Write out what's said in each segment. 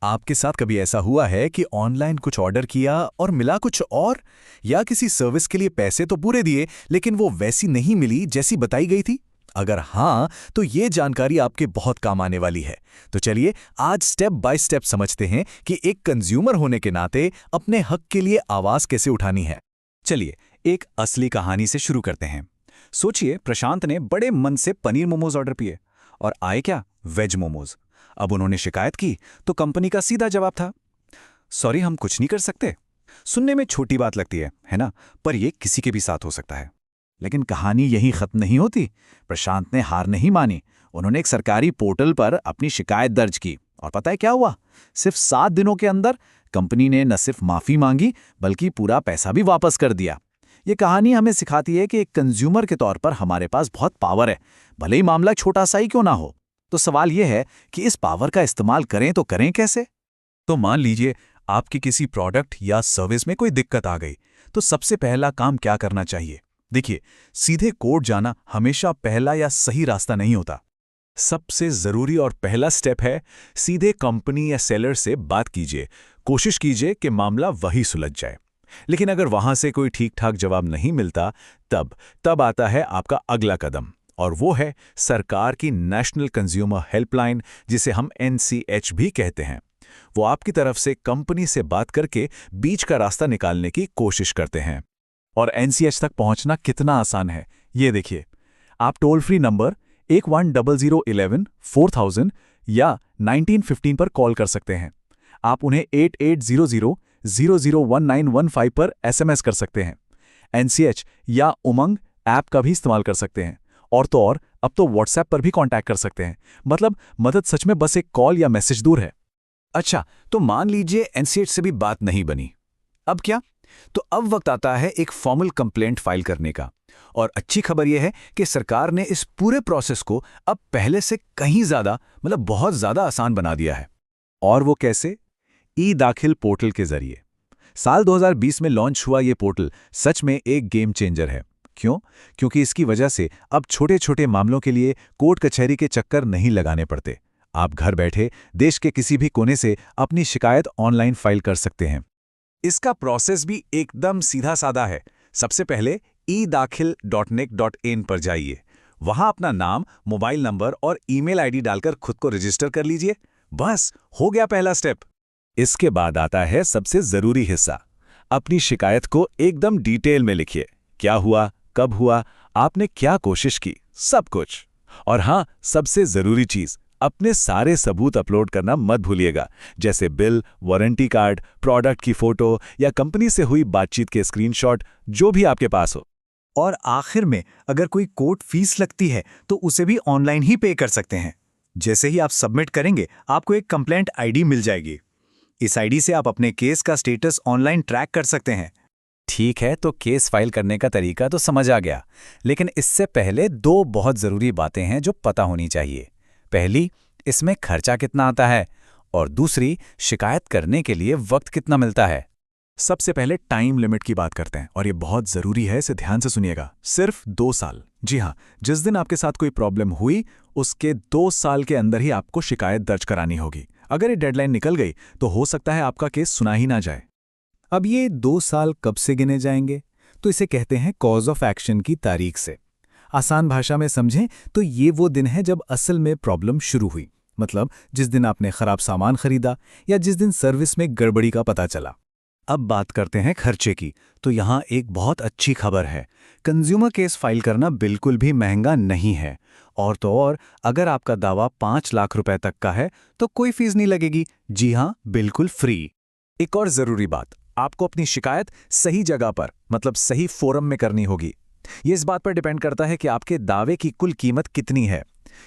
आपके साथ कभी ऐसा हुआ है कि ऑनलाइन कुछ ऑर्डर किया और मिला कुछ और, या किसी सर्विस के लिए पैसे तो पूरे दिए लेकिन वो वैसी नहीं मिली जैसी बताई गई थी? अगर हाँ, तो ये जानकारी आपके बहुत काम आने वाली है। तो चलिए आज स्टेप बाय स्टेप समझते हैं कि एक कंज्यूमर होने के नाते अपने हक के लिए आवाज कैसे उठानी है। चलिए एक असली कहानी से शुरू करते हैं। सोचिए, प्रशांत ने बड़े मन से पनीर मोमोज ऑर्डर किए और आए क्या, वेज मोमोज। अब उन्होंने शिकायत की तो कंपनी का सीधा जवाब था, सॉरी हम कुछ नहीं कर सकते। सुनने में छोटी बात लगती है ना, पर यह किसी के भी साथ हो सकता है। लेकिन कहानी यहीं खत्म नहीं होती। प्रशांत ने हार नहीं मानी। उन्होंने एक सरकारी पोर्टल पर अपनी शिकायत दर्ज की और पता है क्या हुआ? सिर्फ 7 दिनों के अंदर कंपनी ने न सिर्फ माफी मांगी बल्कि पूरा पैसा भी वापस कर दिया। ये कहानी हमें सिखाती है कि एक कंज्यूमर के तौर पर हमारे पास बहुत पावर है, भले ही मामला छोटा सा ही क्यों ना हो। तो सवाल यह है कि इस पावर का इस्तेमाल करें तो करें कैसे? तो मान लीजिए आपकी किसी प्रोडक्ट या सर्विस में कोई दिक्कत आ गई, तो सबसे पहला काम क्या करना चाहिए? देखिए, सीधे कोर्ट जाना हमेशा पहला या सही रास्ता नहीं होता। सबसे जरूरी और पहला स्टेप है सीधे कंपनी या सेलर से बात कीजिए। कोशिश कीजिए कि मामला वही सुलझ जाए। लेकिन अगर वहां से कोई ठीक ठाक जवाब नहीं मिलता, तब आता है आपका अगला कदम, और वो है सरकार की नेशनल कंज्यूमर हेल्पलाइन, जिसे हम NCH भी कहते हैं। वो आपकी तरफ से कंपनी से बात करके बीच का रास्ता निकालने की कोशिश करते हैं। और NCH तक पहुंचना कितना आसान है, ये देखिए। आप टोल फ्री नंबर 110011 4000 या 1915 पर कॉल कर सकते हैं। आप उन्हें 8800001915 पर SMS कर सकते हैं। NCH या उमंग ऐप का भी इस्तेमाल कर सकते हैं। और तो और, अब तो WhatsApp पर भी कांटेक्ट कर सकते हैं। मतलब मदद सच में बस एक कॉल या मैसेज दूर है। अच्छा, तो मान लीजिए NCH से भी बात नहीं बनी, अब क्या? तो अब वक्त आता है एक फॉर्मल कंप्लेंट फाइल करने का। और अच्छी खबर यह है कि सरकार ने इस पूरे प्रोसेस को अब पहले से कहीं ज्यादा, मतलब बहुत ज्यादा आसान बना दिया है। और वो कैसे? ई-दाखिल पोर्टल के जरिए। साल 2020 में लॉन्च हुआ ये पोर्टल सच में एक गेम चेंजर है। क्यों? क्योंकि इसकी वजह से अब छोटे छोटे मामलों के लिए कोर्ट कचहरी के चक्कर नहीं लगाने पड़ते। आप घर बैठे देश के किसी भी कोने से अपनी शिकायत ऑनलाइन फाइल कर सकते हैं। इसका प्रोसेस भी एकदम सीधा साधा है। सबसे पहले edakhil.nic.in पर जाइए। वहां अपना नाम, मोबाइल नंबर और ईमेल आईडी डालकर खुद को रजिस्टर कर लीजिए। बस हो गया पहला स्टेप। इसके बाद आता है सबसे जरूरी हिस्सा। अपनी शिकायत को एकदम डिटेल में लिखिए। क्या हुआ, कब हुआ, आपने क्या कोशिश की, सब कुछ। और हाँ, सबसे जरूरी चीज, अपने सारे सबूत अपलोड करना मत भूलिएगा, जैसे बिल, वारंटी कार्ड, प्रोडक्ट की फोटो या कंपनी से हुई बातचीत के स्क्रीनशॉट, जो भी आपके पास हो। और आखिर में अगर कोई कोर्ट फीस लगती है तो उसे भी ऑनलाइन ही पे कर सकते हैं। जैसे ही आप सबमिट करेंगे, आपको एक कंप्लेंट आईडी मिल जाएगी। इस आईडी से आप अपने केस का स्टेटस ऑनलाइन ट्रैक कर सकते हैं। ठीक है, तो केस फाइल करने का तरीका तो समझ आ गया, लेकिन इससे पहले 2 बहुत जरूरी बातें हैं जो पता होनी चाहिए। पहली, इसमें खर्चा कितना आता है, और दूसरी, शिकायत करने के लिए वक्त कितना मिलता है। सबसे पहले टाइम लिमिट की बात करते हैं, और ये बहुत जरूरी है, इसे ध्यान से सुनिएगा। सिर्फ 2 साल। जी हाँ, जिस दिन आपके साथ कोई प्रॉब्लम हुई उसके 2 साल के अंदर ही आपको शिकायत दर्ज करानी होगी। अगर ये डेडलाइन निकल गई तो हो सकता है आपका केस सुना ही ना जाए। अब ये 2 साल कब से गिने जाएंगे? तो इसे कहते हैं कॉज ऑफ एक्शन की तारीख से। आसान भाषा में समझें तो ये वो दिन है जब असल में प्रॉब्लम शुरू हुई। मतलब जिस दिन आपने खराब सामान खरीदा या जिस दिन सर्विस में गड़बड़ी का पता चला। अब बात करते हैं खर्चे की। तो यहाँ एक बहुत अच्छी खबर है। कंज्यूमर केस फाइल करना बिल्कुल भी महंगा नहीं है। और तो और, अगर आपका दावा 5 लाख रुपए तक का है तो कोई फीस नहीं लगेगी। जी हाँ, बिल्कुल फ्री। एक और जरूरी बात, आपको अपनी शिकायत सही जगह पर, मतलब सही फोरम में करनी होगी। ये इस बात पर डिपेंड करता है कि आपके दावे की कुल कीमत कितनी है।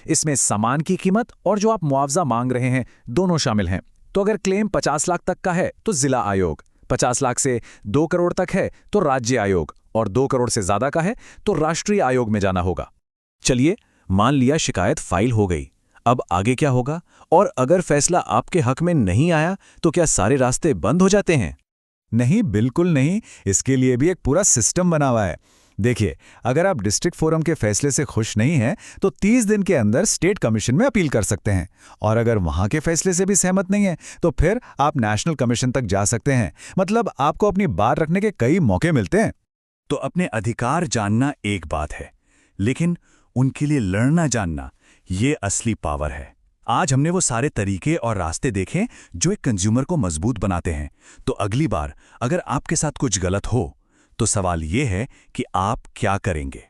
इसमें सामान की कीमत और जो आप मुआवजा मांग रहे हैं, दोनों शामिल हैं। तो अगर क्लेम 50 लाख तक का है तो जिला आयोग, 50 लाख से 2 करोड़ तक है तो राज्य आयोग, और 2 करोड़ से ज्यादा का है तो राष्ट्रीय आयोग में जाना होगा। चलिए, मान लिया शिकायत फाइल हो गई। अब आगे क्या होगा? और अगर फैसला आपके हक में नहीं आया तो क्या सारे रास्ते बंद हो जाते हैं? नहीं, बिल्कुल नहीं। इसके लिए भी एक पूरा सिस्टम बना हुआ है। देखिए, अगर आप डिस्ट्रिक्ट फोरम के फैसले से खुश नहीं हैं तो 30 दिन के अंदर स्टेट कमीशन में अपील कर सकते हैं, और अगर वहां के फैसले से भी सहमत नहीं है तो फिर आप नेशनल कमीशन तक जा सकते हैं। मतलब आपको अपनी बात रखने के कई मौके मिलते हैं। तो अपने अधिकार जानना एक बात है, लेकिन उनके लिए लड़ना जानना ये असली पावर है। आज हमने वो सारे तरीके और रास्ते देखे जो एक कंज्यूमर को मजबूत बनाते हैं। तो अगली बार अगर आपके साथ कुछ गलत हो तो सवाल ये है कि आप क्या करेंगे।